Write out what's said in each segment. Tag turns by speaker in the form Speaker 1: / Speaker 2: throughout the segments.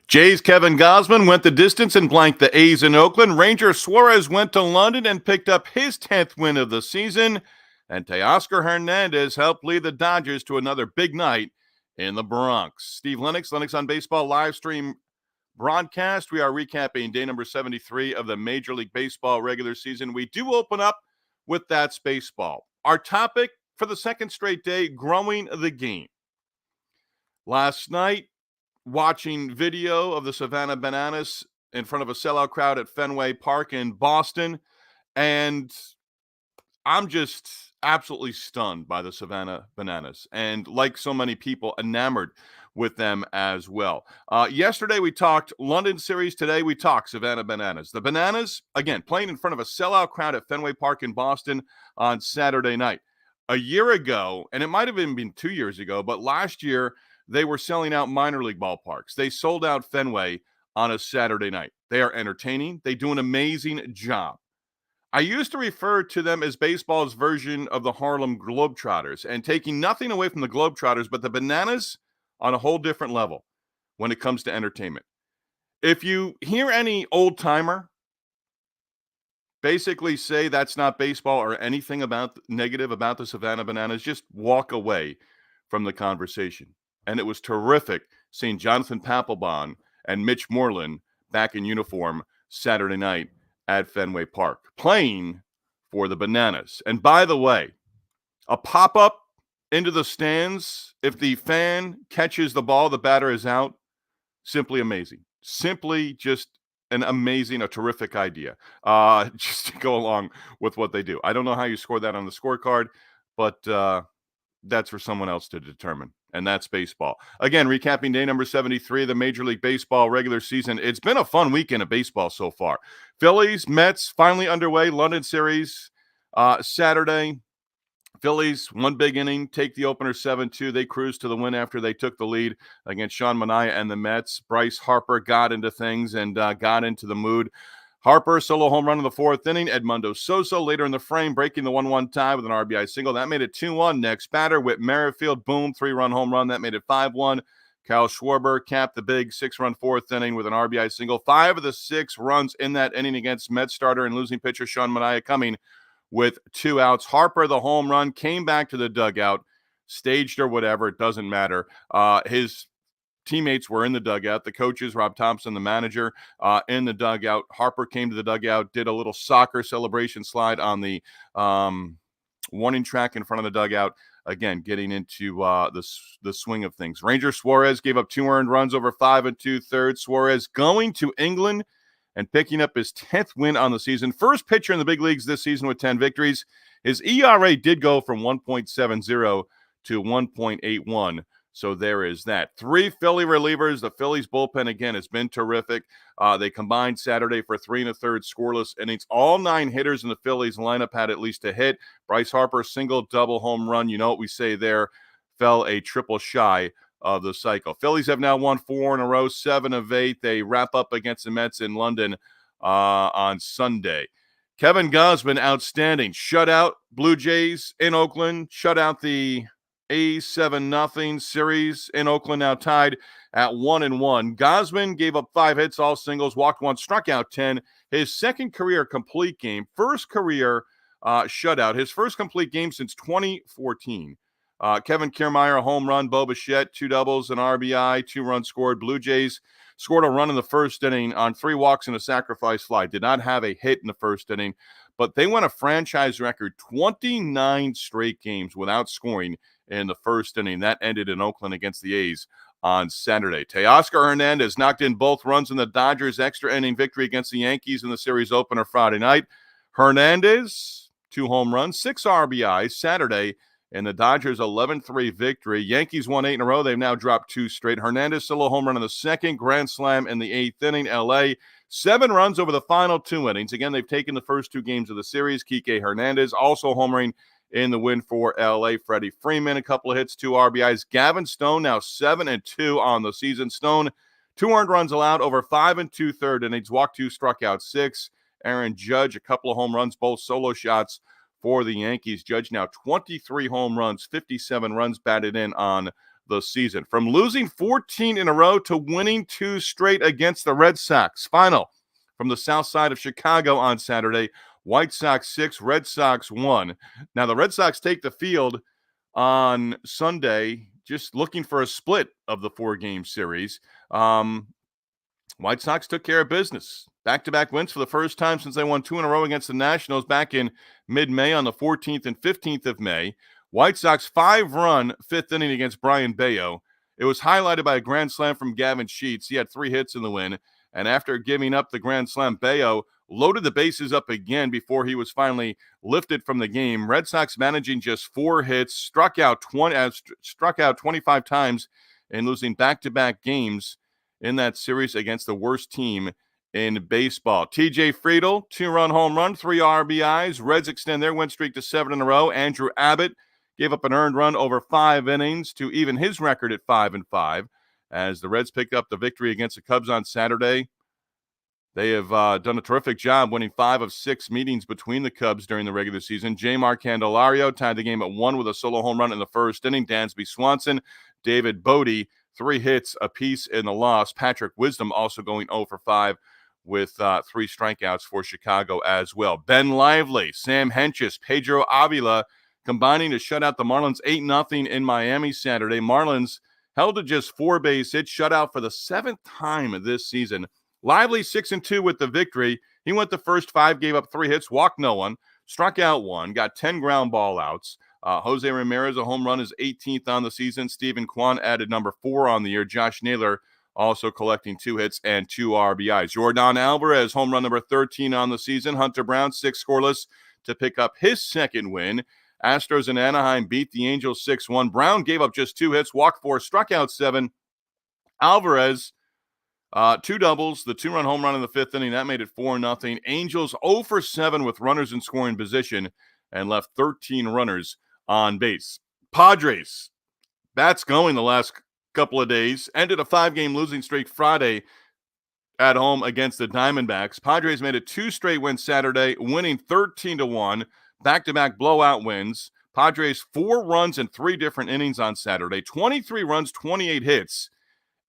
Speaker 1: Jays' Kevin Gausman went the distance and blanked the A's in Oakland. Ranger Suarez went to London and picked up his 10th win of the season. And Teoscar Hernandez helped lead the Dodgers to another big night in the Bronx. Steve Lennox, LenoxOnBaseball live stream broadcast. We are recapping day number 73 of the Major League Baseball regular season. We do open up with That's Baseball. Our topic for the second straight day, growing the game. Last night, watching video of the Savannah Bananas in front of a sellout crowd at Fenway Park in Boston, and I'm just absolutely stunned by the Savannah Bananas, and like so many people, enamored with them as well. Yesterday we talked London series. Today we talk Savannah Bananas. The Bananas, again, playing in front of a sellout crowd at Fenway Park in Boston on Saturday night. A year ago, and it might have even been 2 years ago, but last year they were selling out minor league ballparks. They sold out Fenway on a Saturday night. They are entertaining. They do an amazing job. I used to refer to them as baseball's version of the Harlem Globetrotters, and taking nothing away from the Globetrotters, but the Bananas on a whole different level when it comes to entertainment. If you hear any old-timer basically say that's not baseball or anything about negative about the Savannah Bananas, just walk away from the conversation. And it was terrific seeing Jonathan Papelbon and Mitch Moreland back in uniform Saturday night at Fenway Park, playing for the Bananas. And by the way, a pop-up into the stands, if the fan catches the ball, the batter is out. Simply amazing. Simply just an amazing, a terrific idea, just to go along with what they do. I don't know how you score that on the scorecard, but that's for someone else to determine. And that's baseball. Again, recapping day number 73 of the Major League Baseball regular season. It's been a fun weekend of baseball so far. Phillies, Mets, finally underway. London series Saturday. Phillies, one big inning, take the opener 7-2. They cruised to the win after they took the lead against Sean Manaea and the Mets. Bryce Harper got into things and got into the mood. Harper, solo home run in the fourth inning. Edmundo Sosa later in the frame, breaking the 1-1 tie with an RBI single. That made it 2-1. Next batter, Whit Merrifield, boom, 3-run home run. That made it 5-1. Kyle Schwarber capped the big 6-run fourth inning with an RBI single. 5 of the 6 runs in that inning against Mets starter and losing pitcher Sean Manaea coming with 2 outs. Harper, the home run, came back to the dugout, staged or whatever, it doesn't matter. His teammates were in the dugout. The coaches, Rob Thompson, the manager, in the dugout. Harper came to the dugout, did a little soccer celebration slide on the warning track in front of the dugout. Again, getting into the swing of things. Ranger Suarez gave up 2 earned runs over 5 2/3. Suarez going to England and picking up his 10th win on the season. First pitcher in the big leagues this season with 10 victories. His ERA did go from 1.70 to 1.81. So there is that. 3 Philly relievers. The Phillies bullpen, again, has been terrific. They combined Saturday for 3 1/3 scoreless innings. All 9 hitters in the Phillies lineup had at least a hit. Bryce Harper, single, double, home run. You know what we say there. Fell a triple shy of the cycle. Phillies have now won 4 in a row, 7 of 8. They wrap up against the Mets in London on Sunday. Kevin Gausman, outstanding. Shutout Blue Jays in Oakland. Shut out the A's 7-0 series in Oakland, now tied at 1-1. Gausman gave up 5 hits, all singles, walked 1, struck out 10. His second career complete game, first career shutout, his first complete game since 2014. Kevin Kiermaier, a home run. Bo Bichette, 2 doubles, an RBI, 2 runs scored. Blue Jays scored a run in the first inning on 3 walks and a sacrifice fly. Did not have a hit in the first inning, but they went a franchise record 29 straight games without scoring in the first inning. That ended in Oakland against the A's on Saturday. Teoscar Hernandez knocked in both runs in the Dodgers' extra inning victory against the Yankees in the series opener Friday night. Hernandez, 2 home runs, 6 RBIs Saturday in the Dodgers' 11-3 victory. Yankees won 8 in a row. They've now dropped 2 straight. Hernandez solo home run in the second, grand slam in the 8th inning. LA, 7 runs over the final 2 innings. Again, they've taken the first 2 games of the series. Kike Hernandez also homering in the win for LA. Freddie Freeman, a couple of hits, 2 RBIs. Gavin Stone now 7-2 on the season. Stone, 2 earned runs allowed over 5 2/3 innings. Walked 2, struck out 6. Aaron Judge, a couple of home runs, both solo shots for the Yankees. Judge now 23 home runs, 57 runs batted in on the season. From losing 14 in a row to winning 2 straight against the Red Sox. Final from the south side of Chicago on Saturday. White Sox 6, Red Sox 1. Now, the Red Sox take the field on Sunday, just looking for a split of the 4-game series. White Sox took care of business. Back-to-back wins for the first time since they won 2 in a row against the Nationals back in mid-May on the 14th and 15th of May. White Sox 5-run 5th inning against Brian Bayo. It was highlighted by a grand slam from Gavin Sheets. He had 3 hits in the win. And after giving up the grand slam, Bayo loaded the bases up again before he was finally lifted from the game. Red Sox managing just 4 hits, struck out 25 times and losing back-to-back games in that series against the worst team in baseball. TJ Friedl, 2-run home run, 3 RBIs. Reds extend their win streak to 7 in a row. Andrew Abbott gave up an earned run over 5 innings to even his record at 5-5. As the Reds picked up the victory against the Cubs on Saturday. They have done a terrific job winning 5 of 6 meetings between the Cubs during the regular season. Jamar Candelario tied the game at 1 with a solo home run in the first inning. Dansby Swanson, David Bodie, 3 hits apiece in the loss. Patrick Wisdom also going 0 for 5 with 3 strikeouts for Chicago as well. Ben Lively, Sam Hentges, Pedro Avila combining to shut out the Marlins 8-0 in Miami Saturday. Marlins held to just 4 base hits, shut out for the 7th time this season. Lively 6-2 with the victory. He went the first 5, gave up 3 hits, walked no one, struck out 1, got 10 ground ball outs. Jose Ramirez, a home run, is 18th on the season. Stephen Kwan added number 4 on the year. Josh Naylor also collecting 2 hits and 2 RBIs. Jordan Alvarez, home run number 13 on the season. Hunter Brown, 6 scoreless to pick up his second win. Astros and Anaheim beat the Angels 6-1. Brown gave up just 2 hits, walked 4, struck out 7. Alvarez, 2 doubles, the 2-run home run in the 5th inning. That made it 4-0. Angels 0 for 7 with runners in scoring position and left 13 runners on base. Padres, bats going the last couple of days. Ended a 5-game losing streak Friday at home against the Diamondbacks. Padres made it 2 straight wins Saturday, winning 13-1. Back-to-back blowout wins. Padres 4 runs in 3 different innings on Saturday. 23 runs, 28 hits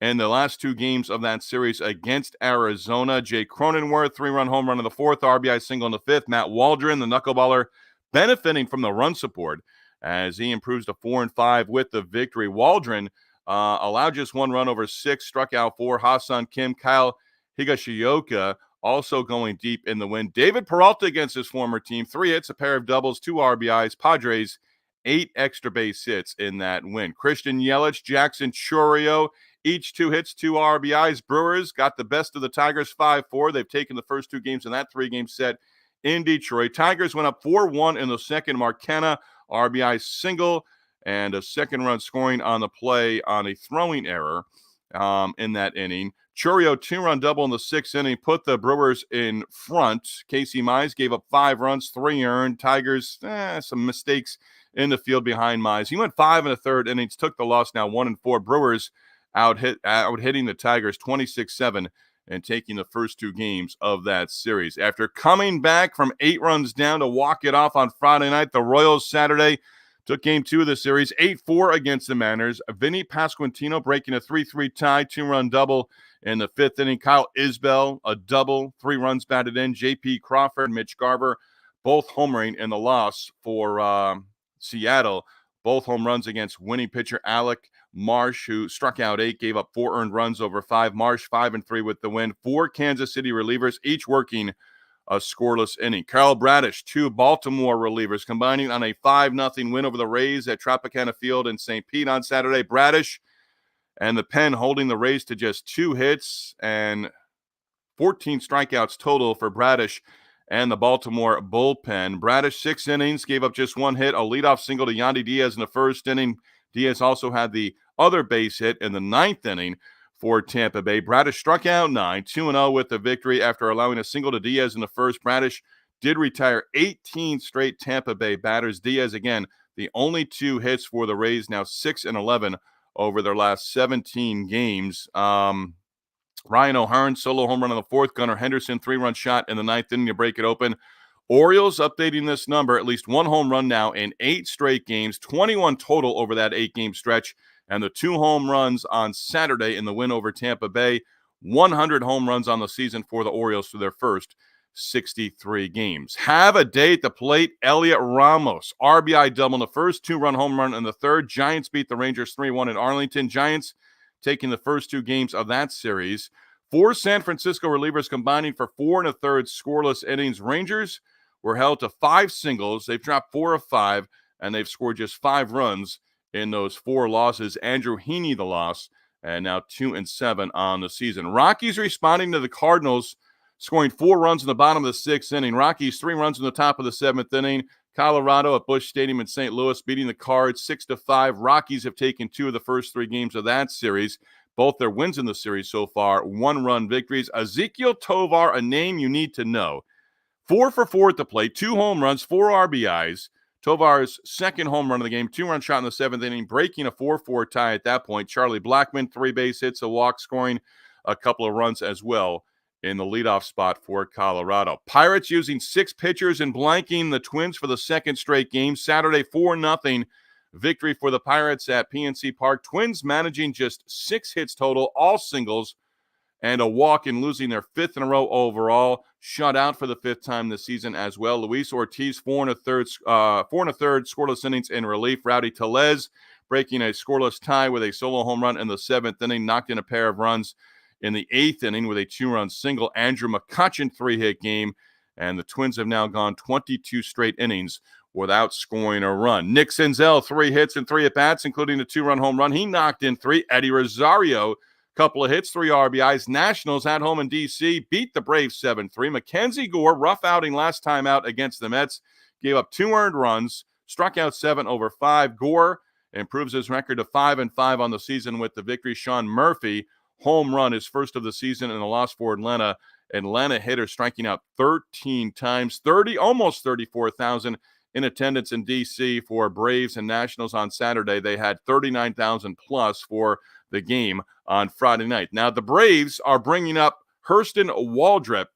Speaker 1: in the last 2 games of that series against Arizona. Jay Cronenworth, 3-run home run in the 4th, RBI single in the 5th. Matt Waldron, the knuckleballer, benefiting from the run support as he improves to 4-5 with the victory. Waldron allowed just 1 run over 6, struck out 4. Hassan Kim, Kyle Higashioka also going deep in the win. David Peralta against his former team, 3 hits, a pair of doubles, 2 RBIs. Padres, 8 extra base hits in that win. Christian Yelich, Jackson Chourio, each 2 hits, 2 RBIs. Brewers got the best of the Tigers 5-4. They've taken the first 2 games in that 3-game set in Detroit. Tigers went up 4-1 in the second. Marcana, RBI single, and a second run scoring on the play on a throwing error in that inning. Chourio, 2-run double in the 6th inning, put the Brewers in front. Casey Mize gave up 5 runs, 3 earned. Tigers, some mistakes in the field behind Mize. He went 5 1/3 innings, took the loss, now 1-4. Brewers out hitting the Tigers 26-7 and taking the first 2 games of that series. After coming back from 8 runs down to walk it off on Friday night, the Royals Saturday took game 2 of the series, 8-4 against the Mariners. Vinny Pasquantino breaking a 3-3 tie, 2-run double in the 5th inning. Kyle Isbell, a double, 3 runs batted in. J.P. Crawford, Mitch Garver, both homering in the loss for Seattle. Both home runs against winning pitcher Alec Marsh, who struck out 8, gave up 4 earned runs over 5. Marsh 5-3 with the win. 4 Kansas City relievers, each working a scoreless inning. Carl Bradish, 2 Baltimore relievers, combining on a 5-0 win over the Rays at Tropicana Field in St. Pete on Saturday. Bradish and the pen holding the Rays to just 2 hits and 14 strikeouts total for Bradish and the Baltimore bullpen. Bradish, 6 innings, gave up just 1 hit, a leadoff single to Yandy Diaz in the 1st inning. Diaz also had the other base hit in the 9th inning for Tampa Bay. Bradish struck out 9, 2-0 with the victory after allowing a single to Diaz in the 1st. Bradish did retire 18 straight Tampa Bay batters. Diaz, again, the only 2 hits for the Rays, now 6-11 over their last 17 games. Ryan O'Hearn, solo home run in the 4th. Gunnar Henderson, 3-run shot in the 9th inning to break it open. Orioles updating this number, at least 1 home run now in 8 straight games, 21 total over that 8-game stretch. and the 2 home runs on Saturday in the win over Tampa Bay. 100 home runs on the season for the Orioles through their first 63 games. Have a day at the plate. Elliot Ramos, RBI double in the first, 2-run home run in the third. Giants beat the Rangers 3-1 in Arlington. Giants taking the first 2 games of that series. 4 San Francisco relievers combining for 4 1/3 scoreless innings. Rangers were held to 5 singles. They've dropped 4 of 5, and they've scored just 5 runs in those 4 losses. Andrew Heaney, the loss, and now 2-7 on the season. Rockies responding to the Cardinals, scoring 4 runs in the bottom of the 6th inning. Rockies 3 runs in the top of the 7th inning. Colorado at Busch Stadium in St. Louis beating the Cards 6-5. Rockies have taken 2 of the first 3 games of that series. Both their wins in the series so far, 1-run victories. Ezequiel Tovar, a name you need to know. 4 for 4 at the plate, 2 home runs, 4 RBIs. Tovar's second home run of the game, 2-run shot in the 7th inning, breaking a 4-4 tie at that point. Charlie Blackmon, 3 base hits, a walk, scoring a couple of runs as well in the leadoff spot for Colorado. Pirates using 6 pitchers and blanking the Twins for the second straight game. Saturday, 4-0 victory for the Pirates at PNC Park. Twins managing just 6 hits total, all singles, and a walk in losing their 5th in a row overall. Shut out for the 5th time this season as well. Luis Ortiz, 4 1/3 scoreless innings in relief. Rowdy Tellez breaking a scoreless tie with a solo home run in the 7th inning, knocked in a pair of runs in the 8th inning with a 2-run single. Andrew McCutchen 3-hit game, and the Twins have now gone 22 straight innings without scoring a run. Nick Senzel, 3 hits and 3 at-bats, including a 2-run home run. He knocked in 3. Eddie Rosario, couple of hits, 3 RBIs. Nationals at home in D.C. beat the Braves 7-3. Mackenzie Gore, rough outing last time out against the Mets, gave up 2 earned runs, struck out 7 over 5. Gore improves his record to 5-5 on the season with the victory. Sean Murphy, home run, his first of the season in the loss for Atlanta. Atlanta hitter striking out 13 times, almost 34,000 in attendance in D.C. for Braves and Nationals on Saturday. They had 39,000 plus for the game on Friday night. Now, the Braves are bringing up Hurston Waldrep,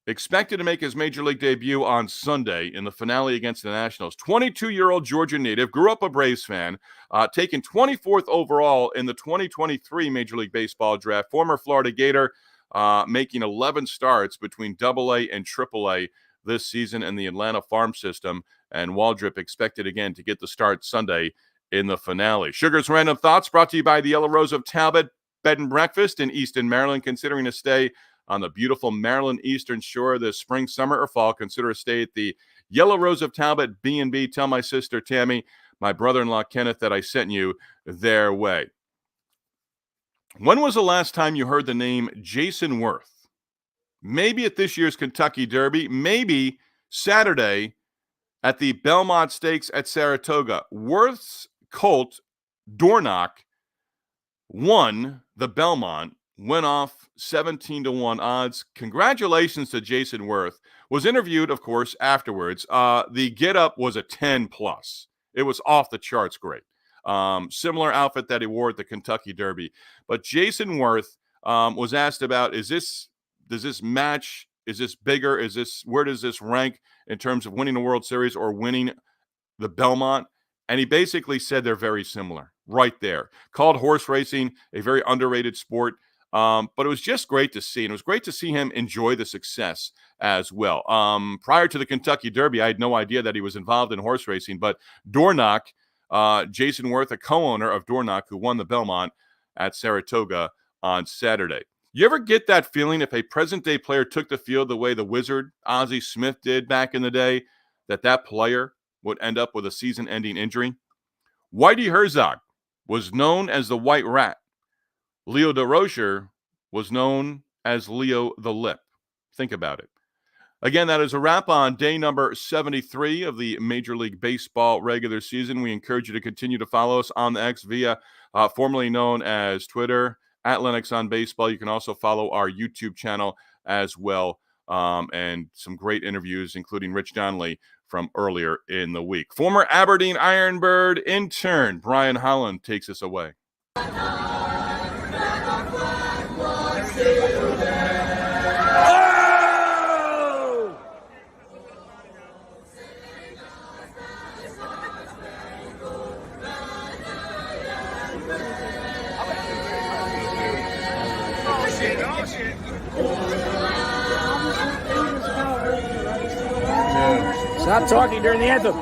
Speaker 1: expected to make his Major League debut on Sunday in the finale against the Nationals. 22-year-old Georgia native, grew up a Braves fan, taken 24th overall in the 2023 Major League Baseball draft. Former Florida Gator, making 11 starts between AA and AAA this season in the Atlanta farm system. And Waldrep expected again to get the start Sunday in the finale. Sugar's Random Thoughts brought to you by the Yellow Rose of Talbot Bed and Breakfast in Easton, Maryland. Considering a stay on the beautiful Maryland Eastern Shore this spring, summer, or fall, consider a stay at the Yellow Rose of Talbot B&B. Tell my sister Tammy, my brother-in-law Kenneth, that I sent you their way. When was the last time you heard the name Jason Worth? Maybe at this year's Kentucky Derby, maybe Saturday at the Belmont Stakes at Saratoga. Worth's colt, Dornoch, won the Belmont, went off 17-1 odds. Congratulations to Jason Worth. Was interviewed, of course, afterwards. The get-up was a 10+. It was off the charts great. Similar outfit that he wore at the Kentucky Derby. But Jason Worth was asked about, does this match, is this bigger? Where does this rank in terms of winning the World Series or winning the Belmont? And he basically said they're very similar right there. Called horse racing a very underrated sport. But it was just great to see. And it was great to see him enjoy the success as well. Prior to the Kentucky Derby, I had no idea that he was involved in horse racing. But Dornoch, Jason Worth, a co-owner of Dornoch, who won the Belmont at Saratoga on Saturday. You ever get that feeling if a present-day player took the field the way the Wizard, Ozzie Smith, did back in the day, that player would end up with a season-ending injury? Whitey Herzog was known as the White Rat. Leo DeRocher was known as Leo the Lip. Think about it. Again, that is a wrap on day number 73 of the Major League Baseball regular season. We encourage you to continue to follow us on the X via formerly known as Twitter, at LenoxOnBaseball. You can also follow our YouTube channel as well, and some great interviews, including Rich Donnelly from earlier in the week. Former Aberdeen Ironbird intern Brian Holland takes us away.
Speaker 2: Stop talking during the anthem.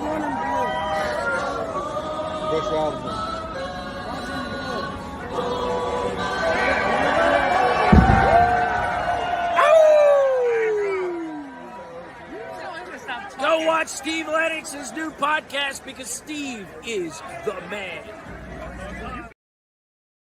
Speaker 2: Go watch Steve Lennox's new podcast because Steve is the man.